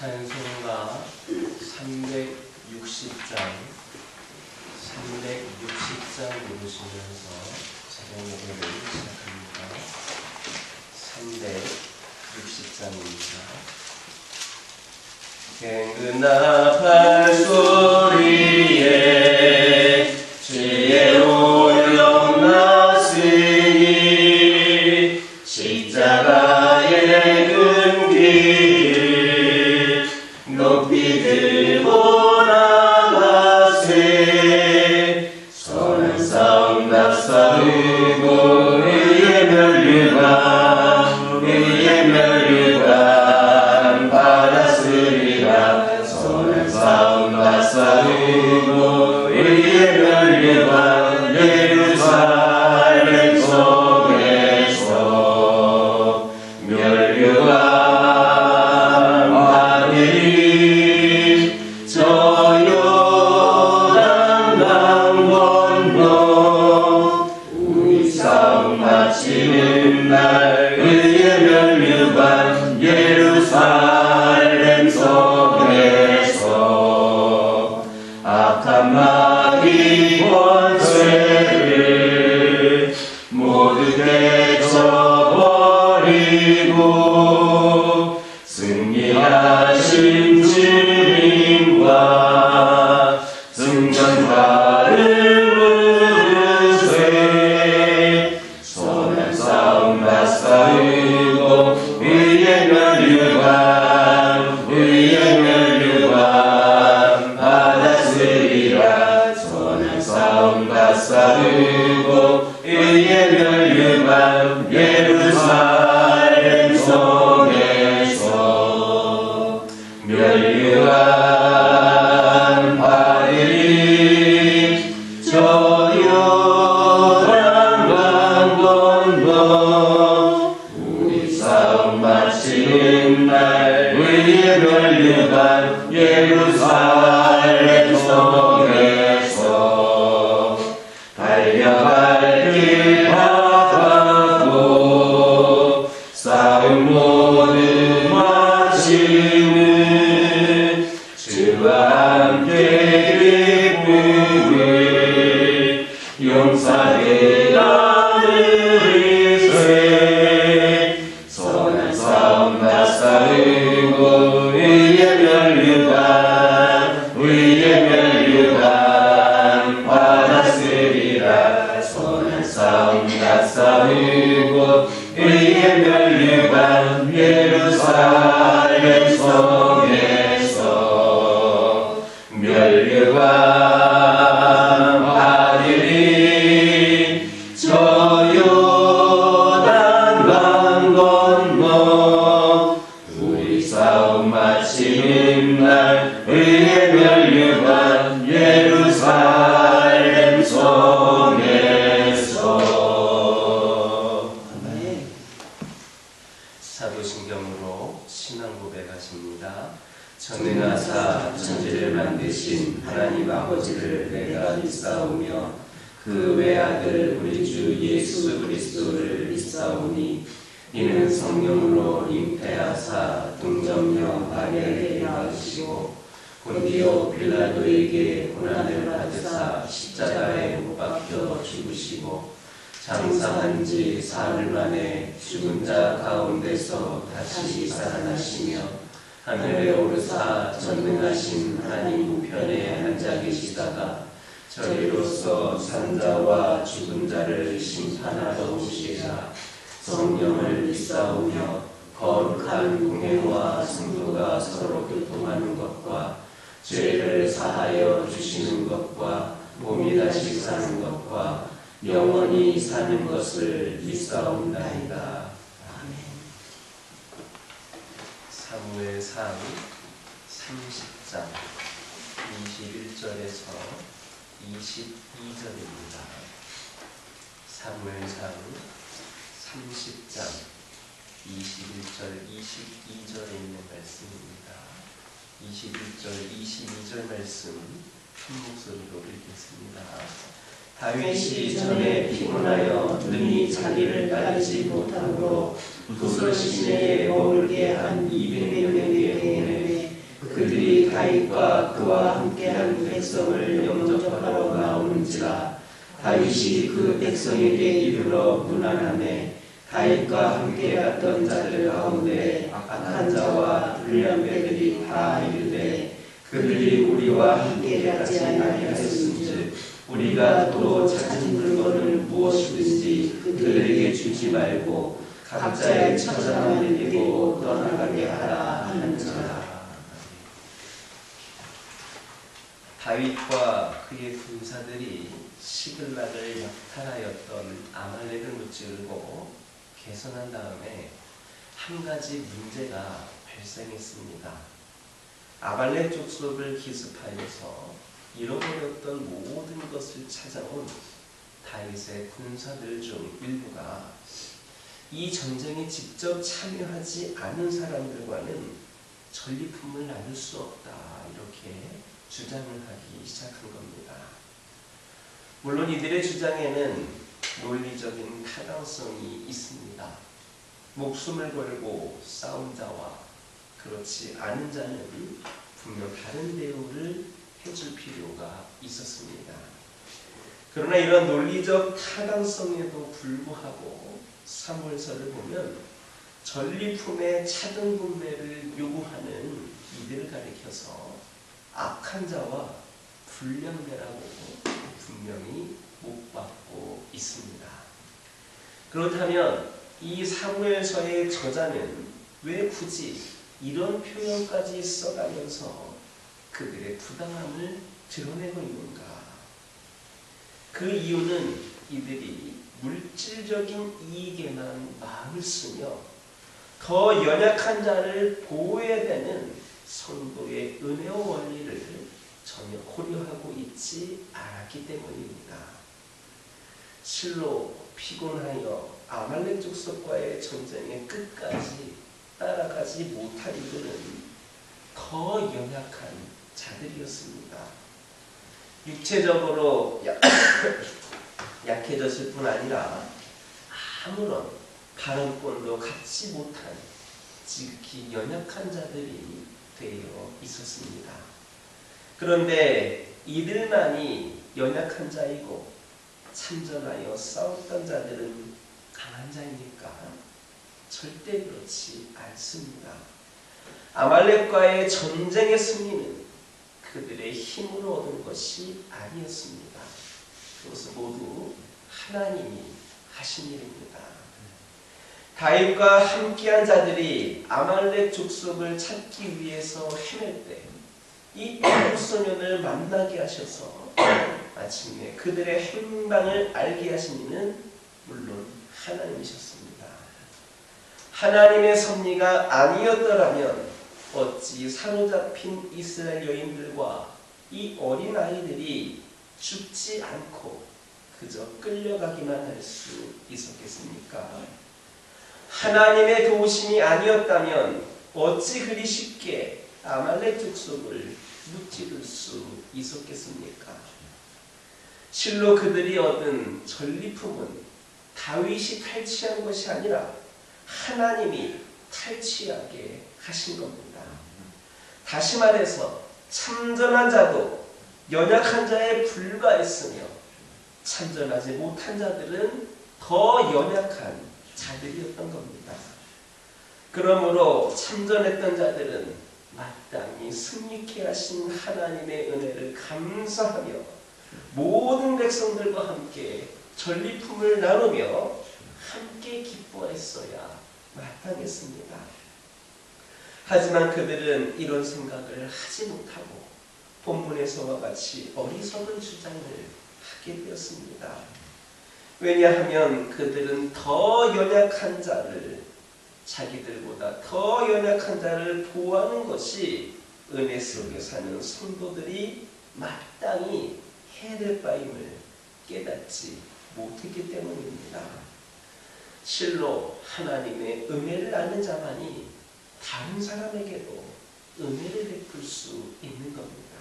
찬송가 360장 부르시면서 찬양 예배를 시작합니다. 360장입니다. 갱근나 발소리에 주의 오용 났으니 십자가의 근기를 높이 들고 나가세. 선한 싸움 낙사르고 의의 멸류관 받았으리라. 선한 싸움 낙사르고 의의 멸류관 예루살렘 속에서 멸류관 마치는 날 의의 멸류관 예루살렘 속에서 악한 마귀 권세를 모두 떼쳐버리고 승리하신 주님과 승전파를 싸우고 의의 멸류관 받았으리라. 선한 싸움 다 싸우고 의의 멸류관 예루살렘 속에서 멸류관 받으리. 저 요단 강건너 싸움 마치는 날 의의 멸류관 예루살렘 속에서 달려갈 길 다 가고 싸움 모두 마치는 주와 함께 기쁨을 용사들 나누리세. 선한 싸움 다 싸우고 의의 멸류관 받았으리라. 선한 싸움 다 싸우고 의의 멸류관 예루살렘 속에서 멸류관 받으리. 저 요단 강 건너 우리 싸움 마치는 날 의의 멸류관 예루살렘 속에서. 아멘. 사도신경으로 신앙 고백하십니다. 전능하사 천지를 만드신 하나님 아버지를 내가 믿사오며 그 외아들 우리 주 예수 그리스도를 믿사오니 이는 성령으로 잉태하사 동정녀 마리아에게 낳으시고 본디오 빌라도에게 고난을 받으사 십자가에 못 박혀 죽으시고 장사한 지 사흘 만에 죽은 자 가운데서 다시 살아나시며 하늘에 오르사 전능하신 하나님 우편에 앉아 계시다가 저리로서 산자와 죽은 자를 심판하러 오시리라. 성령을 믿사오며 거룩한 공회와 성도가 서로 교통하는 것과 죄를 사하여 주시는 것과 몸이 다시 사는 것과 영원히 사는 것을 믿사옵나이다. 사무엘상 30장 21절에서 22절입니다. 사무엘상 30장 21절 22절에 있는 말씀입니다. 21절 22절 말씀 큰 목소리로 읽겠습니다. 다윗이 전에 피곤하여 눈이 자기를 따르지 못하므로 도서 시내에 머물게 한 200명에게 보내 그들이 다윗과 그와 함께한 백성을 영접하러 나오는지라. 다윗이 그 백성에게 이르러 문안하매 다윗과 함께 갔던 자들 가운데 악한 자와 불량배들이 다 이르되 그들이 우리와 함께 가지 아니하였은즉 우리가 도로 찾은 물건을 무엇이든지 그들에게 주지 말고 각자의 처자만 데리고 떠나가게 하라 하는지라. 다윗과 그의 군사들이 시글락을 약탈하였던 아말렉을 무찌르고 개선한 다음에 한 가지 문제가 발생했습니다. 아말렉 족속을 기습하여서 잃어버렸던 모든 것을 찾아온 다윗의 군사들 중 일부가 이 전쟁에 직접 참여하지 않은 사람들과는 전리품을 나눌 수 없다, 이렇게 주장을 하기 시작한 겁니다. 물론 이들의 주장에는 논리적인 타당성이 있습니다. 목숨을 걸고 싸운 자와 그렇지 않은 자는 분명 다른 대우를 해줄 필요가 있었습니다. 그러나 이런 논리적 타당성에도 불구하고 사무엘서를 보면 전리품의 차등 분배를 요구하는 이들을 가리켜서 악한 자와 불량배라고 분명히 못 받고 있습니다. 그렇다면 이 사무엘서의 저자는 왜 굳이 이런 표현까지 써가면서 그들의 부당함을 드러내고 있는가? 그 이유는 이들이 물질적인 이익에만 마음을 쓰며 더 연약한 자를 보호해야 되는 성도의 은혜와 원리를 전혀 고려하고 있지 않았기 때문입니다. 실로 피곤하여 아말렉 족속과의 전쟁의 끝까지 따라가지 못한 이들은 더 연약한 자들이었습니다. 육체적으로 약해졌을 뿐 아니라 아무런 발언권도 갖지 못한 지극히 연약한 자들이 되어 있었습니다. 그런데 이들만이 연약한 자이고 참전하여 싸웠던 자들은 강한 자입니까? 절대 그렇지 않습니다. 아말렉과의 전쟁의 승리는 그들의 힘으로 얻은 것이 아니었습니다. 그것은 모두 하나님이 하신 일입니다. 다윗과 함께한 자들이 아말렉 족속을 찾기 위해서 헤맬 때 이 애굽 소년을 만나게 하셔서 마침내 그들의 행방을 알게 하신 이는 물론 하나님이셨습니다. 하나님의 섭리가 아니었더라면 어찌 사로잡힌 이스라엘 여인들과 이 어린 아이들이 죽지 않고 그저 끌려가기만 할 수 있었겠습니까? 하나님의 도우심이 아니었다면 어찌 그리 쉽게 아말렉 족속을 무찌를 수 있었겠습니까? 실로 그들이 얻은 전리품은 다윗이 탈취한 것이 아니라 하나님이 탈취하게 하신 겁니다. 다시 말해서 참전한 자도 연약한 자에 불과했으며 참전하지 못한 자들은 더 연약한 자들이었던 겁니다. 그러므로 참전했던 자들은 마땅히 승리케 하신 하나님의 은혜를 감사하며 모든 백성들과 함께 전리품을 나누며 함께 기뻐했어야 마땅했습니다. 하지만 그들은 이런 생각을 하지 못하고 본문에서와 같이 어리석은 주장을 하게 되었습니다. 왜냐하면 그들은 더 연약한 자를, 자기들보다 더 연약한 자를 보호하는 것이 은혜 속에 사는 성도들이 마땅히 해야 될 바임을 깨닫지 못했기 때문입니다. 실로 하나님의 은혜를 아는 자만이 다른 사람에게도 은혜를 베풀 수 있는 겁니다.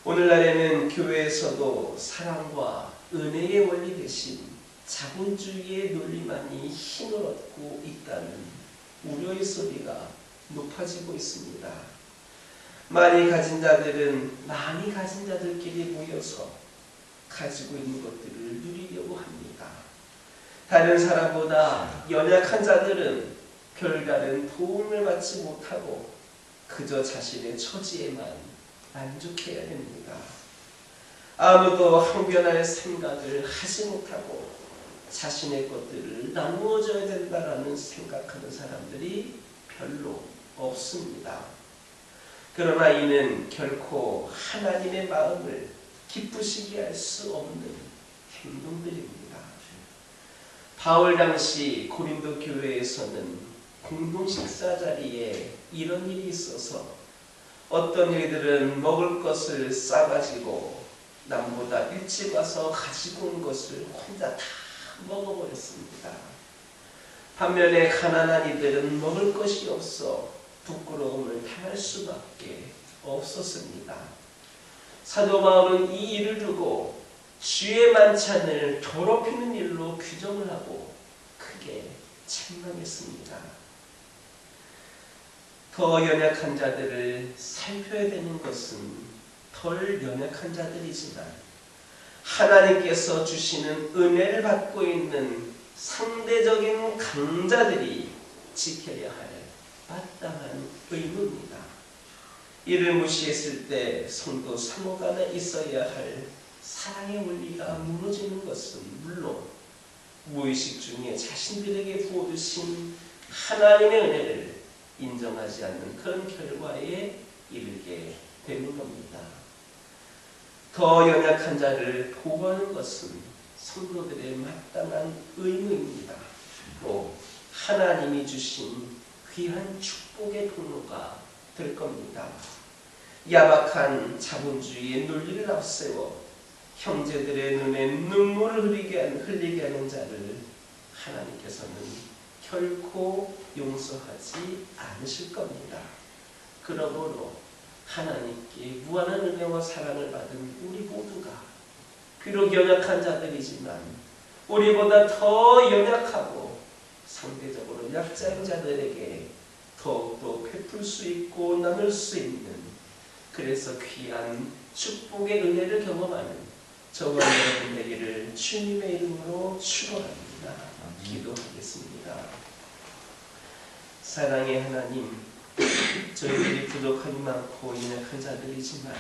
오늘날에는 교회에서도 사랑과 은혜의 원리 대신 자본주의의 논리만이 힘을 얻고 있다는 우려의 소리가 높아지고 있습니다. 많이 가진 자들은 많이 가진 자들끼리 모여서 가지고 있는 것들을 누리려고 합니다. 다른 사람보다 연약한 자들은 별다른 도움을 받지 못하고 그저 자신의 처지에만 만족해야 됩니다. 아무도 항변할 생각을 하지 못하고 자신의 것들을 나누어줘야 된다라는 생각하는 사람들이 별로 없습니다. 그러나 이는 결코 하나님의 마음을 기쁘시게 할 수 없는 행동들입니다. 바울 당시 고린도 교회에서는 공동 식사 자리에 이런 일이 있어서 어떤 이들은 먹을 것을 싸가지고 남보다 일찍 와서 가지고 온 것을 혼자 다 먹어버렸습니다. 반면에 가난한 이들은 먹을 것이 없어 부끄러움을 당할 수밖에 없었습니다. 사도 바울은 이 일을 두고 주의 만찬을 더럽히는 일로 규정을 하고 크게 책망했습니다. 더 연약한 자들을 살펴야 되는 것은 덜 연약한 자들이지만 하나님께서 주시는 은혜를 받고 있는 상대적인 강자들이 지켜야 할 마땅한 의무입니다. 이를 무시했을 때 성도 상호 간에 있어야 할 사랑의 원리가 무너지는 것은 물론 무의식 중에 자신들에게 부어주신 하나님의 은혜를 인정하지 않는 그런 결과에 이르게 되는 겁니다. 더 연약한 자를 보호하는 것은 성도들의 마땅한 의무입니다. 또 하나님이 주신 귀한 축복의 통로가 될 겁니다. 야박한 자본주의의 논리를 앞세워 형제들의 눈에 눈물을 흘리게 하는 자를 하나님께서는 결코 용서하지 않으실 겁니다. 그러므로 하나님께 무한한 은혜와 사랑을 받은 우리 모두가 비록 연약한 자들이지만 우리보다 더 연약하고 상대적으로 약자인 자들에게 더욱더 베풀 수 있고 나눌 수 있는, 그래서 귀한 축복의 은혜를 경험하는 저와 여러분 되기를 주님의 이름으로 축원합니다. 기도하겠습니다. 사랑의 하나님, 저희들이 부족함이 많고 연약한 자들이지만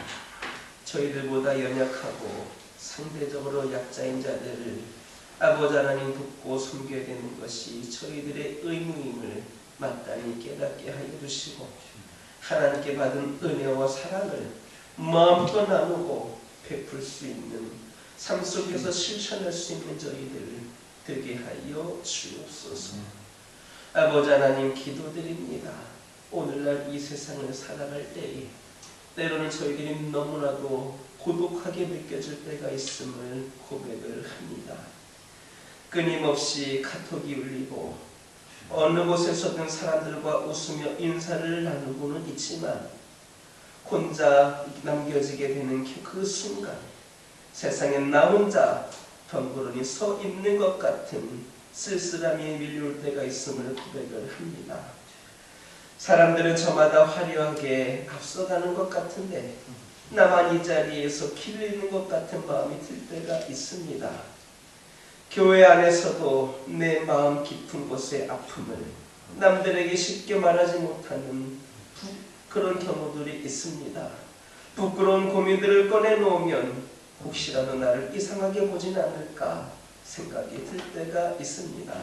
저희들보다 연약하고 상대적으로 약자인 자들을 아버지 하나님 돕고 섬겨야 되는 것이 저희들의 의무임을 마땅히 깨닫게 하여 주시고 하나님께 받은 은혜와 사랑을 마음껏 나누고 베풀 수 있는 삶 속에서 실천할 수 있는 저희들 되게 하여 주옵소서. 아버지 하나님, 기도드립니다. 오늘날 이 세상을 살아갈 때에 때로는 저희들이 너무나도 고독하게 느껴질 때가 있음을 고백을 합니다. 끊임없이 카톡이 울리고 어느 곳에서든 사람들과 웃으며 인사를 나누고는 있지만 혼자 남겨지게 되는 그 순간 세상에 나 혼자 덩그러니 서 있는 것 같은 쓸쓸함이 밀려올 때가 있음을 고백을 합니다. 사람들은 저마다 화려하게 앞서가는 것 같은데 나만 이 자리에서 길 잃는 것 같은 마음이 들 때가 있습니다. 교회 안에서도 내 마음 깊은 곳의 아픔을 남들에게 쉽게 말하지 못하는 그런 경우들이 있습니다. 부끄러운 고민들을 꺼내놓으면 혹시라도 나를 이상하게 보진 않을까 생각이 들 때가 있습니다.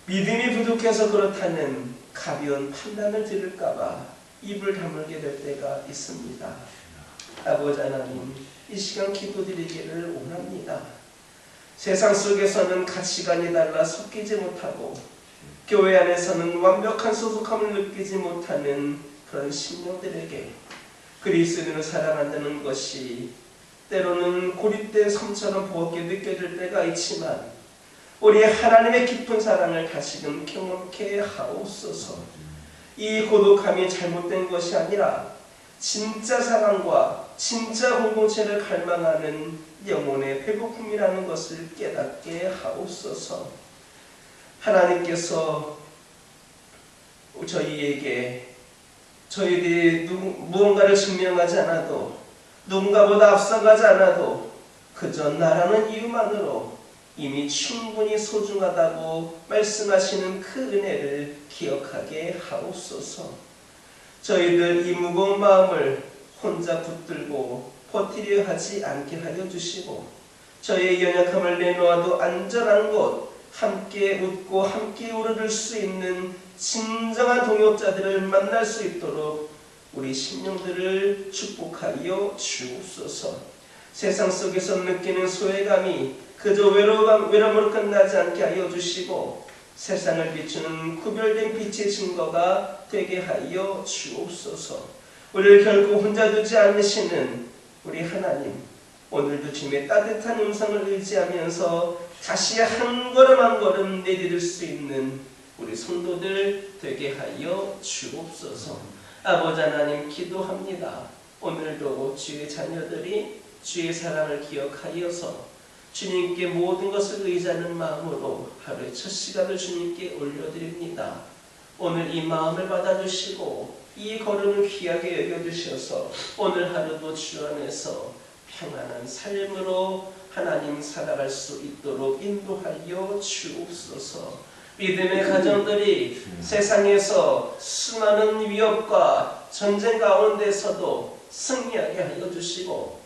믿음이 부족해서 그렇다는 가벼운 판단을 들을까봐 입을 다물게 될 때가 있습니다. 아버지 하나님, 이 시간 기도드리기를 원합니다. 세상 속에서는 가치관이 달라 섞이지 못하고 교회 안에서는 완벽한 소속함을 느끼지 못하는 그런 심령들에게 그리스도인을 사랑한다는 것이 때로는 고립된 섬처럼 버겁게 느껴질 때가 있지만 우리 하나님의 깊은 사랑을 다시금 경험케 하옵소서. 이 고독함이 잘못된 것이 아니라 진짜 사랑과 진짜 공동체를 갈망하는 영혼의 배고픔이라는 것을 깨닫게 하옵소서. 하나님께서 저희에게 저희들이 무언가를 증명하지 않아도, 누군가보다 앞서가지 않아도 그저 나라는 이유만으로 이미 충분히 소중하다고 말씀하시는 그 은혜를 기억하게 하옵소서. 저희들 이 무거운 마음을 혼자 붙들고 버티려 하지 않게 하여 주시고, 저희의 연약함을 내놓아도 안전한 곳, 함께 웃고 함께 우러들 수 있는 진정한 동역자들을 만날 수 있도록 우리 심령들을 축복하여 주옵소서. 세상 속에서 느끼는 소외감이 그저 외로움으로 끝나지 않게 하여 주시고, 세상을 비추는 구별된 빛의 증거가 되게 하여 주옵소서. 우리를 결코 혼자 두지 않으시는 우리 하나님, 오늘도 주님의 따뜻한 음성을 의지하면서 다시 한 걸음 한 걸음 내디딜 수 있는 우리 성도들 되게 하여 주옵소서. 아버지 하나님, 기도합니다. 오늘도 주의 자녀들이 주의 사랑을 기억하여서 주님께 모든 것을 의지하는 마음으로 하루의 첫 시간을 주님께 올려드립니다. 오늘 이 마음을 받아주시고 이 걸음을 귀하게 여겨주셔서 오늘 하루도 주 안에서 평안한 삶으로 하나님 살아갈 수 있도록 인도하여 주옵소서. 믿음의 가정들이 세상에서 수많은 위협과 전쟁 가운데서도 승리하게 하여 주시고,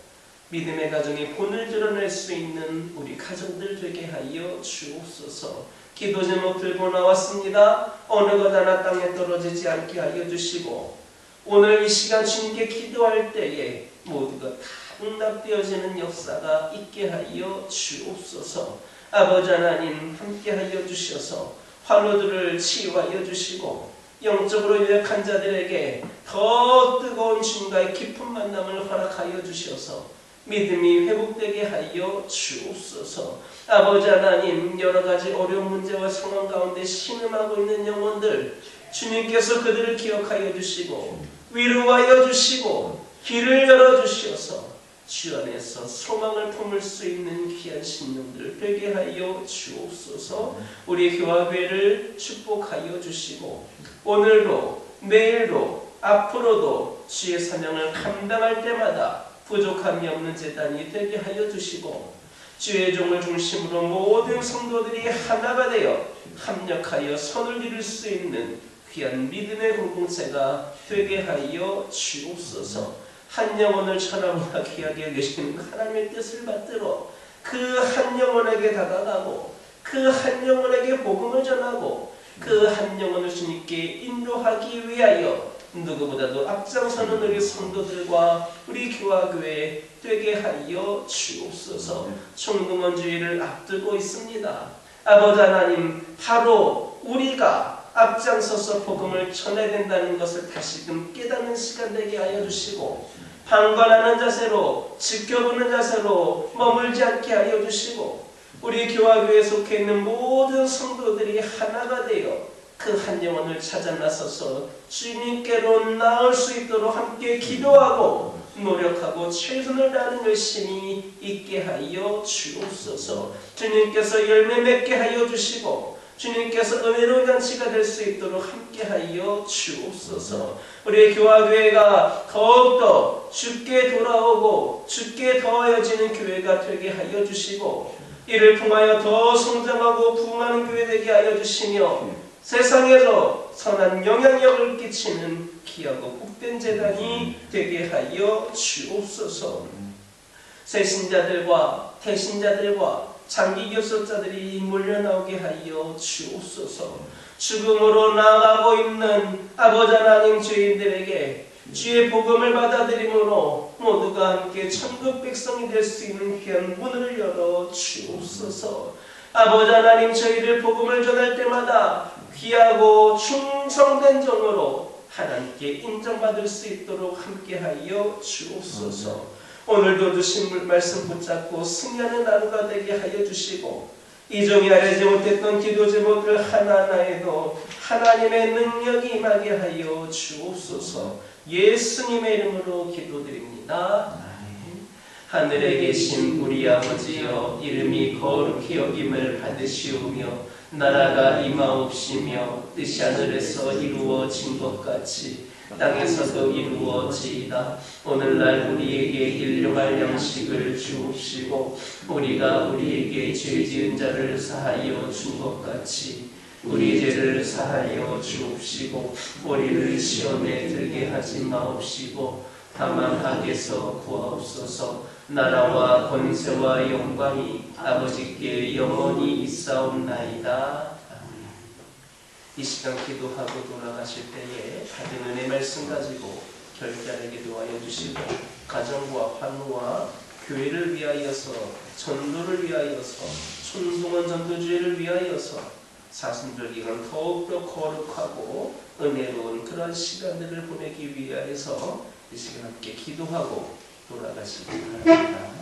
믿음의 가정의 본을 드러낼 수 있는 우리 가정들 되게 하여 주옵소서. 기도 제목 들고 나왔습니다. 어느 것 하나 땅에 떨어지지 않게 하여 주시고, 오늘 이 시간 주님께 기도할 때에 모두가 다 응답되어지는 역사가 있게 하여 주옵소서. 아버지 하나님, 함께 하여 주셔서 환우들을 치유하여 주시고, 영적으로 연약한 자들에게 더 뜨거운 주님과의 깊은 만남을 허락하여 주셔서 믿음이 회복되게 하여 주옵소서. 아버지 하나님, 여러 가지 어려운 문제와 상황 가운데 신음하고 있는 영혼들, 주님께서 그들을 기억하여 주시고 위로하여 주시고 길을 열어주셔서 주 안에서 소망을 품을 수 있는 귀한 심령들 되게 하여 주옵소서. 우리 교화교회를 축복하여 주시고, 오늘도 내일도 앞으로도 주의 사명을 감당할 때마다 부족함이 없는 제단이 되게 하여 주시고, 주의 종을 중심으로 모든 성도들이 하나가 되어 합력하여 선을 이룰 수 있는 귀한 믿음의 공동체가 되게 하여 주옵소서. 한 영혼을 천하보다 귀하게 여기시는 하나님의 뜻을 받들어 그 한 영혼에게 다가가고, 그 한 영혼에게 복음을 전하고, 그 한 영혼을 주님께 인도하기 위하여 누구보다도 앞장서는 우리 성도들과 우리 교화교회 되게 하여 주옵소서. 총동원주의를 앞두고 있습니다. 아버지 하나님, 바로 우리가 앞장서서 복음을 전해야 된다는 것을 다시금 깨닫는 시간 되게 하여 주시고, 방관하는 자세로, 지켜보는 자세로 머물지 않게 하여 주시고, 우리 교화교회에 속해 있는 모든 성도들이 하나가 되어 그 한 영혼을 찾아 나서서 주님께로 나올 수 있도록 함께 기도하고 노력하고 최선을 다하는 열심이 있게 하여 주옵소서. 주님께서 열매 맺게 하여 주시고, 주님께서 은혜로운 잔치가 될 수 있도록 함께 하여 주옵소서. 우리 교화교회가 더욱더 주께 돌아오고 주께 더하여지는 교회가 되게 하여 주시고, 이를 통하여 더 성장하고 부흥하는 교회 되게 하여 주시며, 세상에서 선한 영향력을 끼치는 귀하고 복된 재단이 되게 하여 주옵소서. 새신자들과 태신자들과 장기 교섭자들이 몰려나오게 하여 주옵소서. 죽음으로 나아가고 있는 아버지 하나님, 죄인들에게 주의 복음을 받아들임으로 모두가 함께 천국 백성이 될 수 있는 귀한 문을 열어 주옵소서. 아버지 하나님, 저희들 복음을 전할 때마다 귀하고 충성된 종으로 하나님께 인정받을 수 있도록 함께하여 주옵소서. 오늘도 주신 말씀 붙잡고 승리하는 하루가 되게 하여 주시고, 이 종이 알지 못했던 기도 제목들 하나하나에도 하나님의 능력이 임하게 하여 주옵소서. 예수님의 이름으로 기도드립니다. 하늘에 계신 우리 아버지여, 이름이 거룩히 여김을 받으시오며 나라가 임하옵시며 뜻이 하늘에서 이루어진 것 같이 땅에서도 이루어지이다. 오늘날 우리에게 일용할 양식을 주옵시고 우리가 우리에게 죄 지은 자를 사하여 준 것 같이 우리 죄를 사하여 주옵시고 우리를 시험에 들게 하지 마옵시고 다만 악에서 구하옵소서. 나라와 권세와 영광이 아버지께 영원히 있사옵나이다. 이 시간 기도하고 돌아가실 때에 받은 은혜 말씀 가지고 결단하게 도와여 주시고 가정과 환우와 교회를 위하여서 전도를 위하여서 총동원 전도주의를 위하여서 사순절 기간 더욱더 거룩하고 은혜로운 그런 시간들을 보내기 위하여서 이 시간 함께 기도하고 돌아가시기 바랍니다.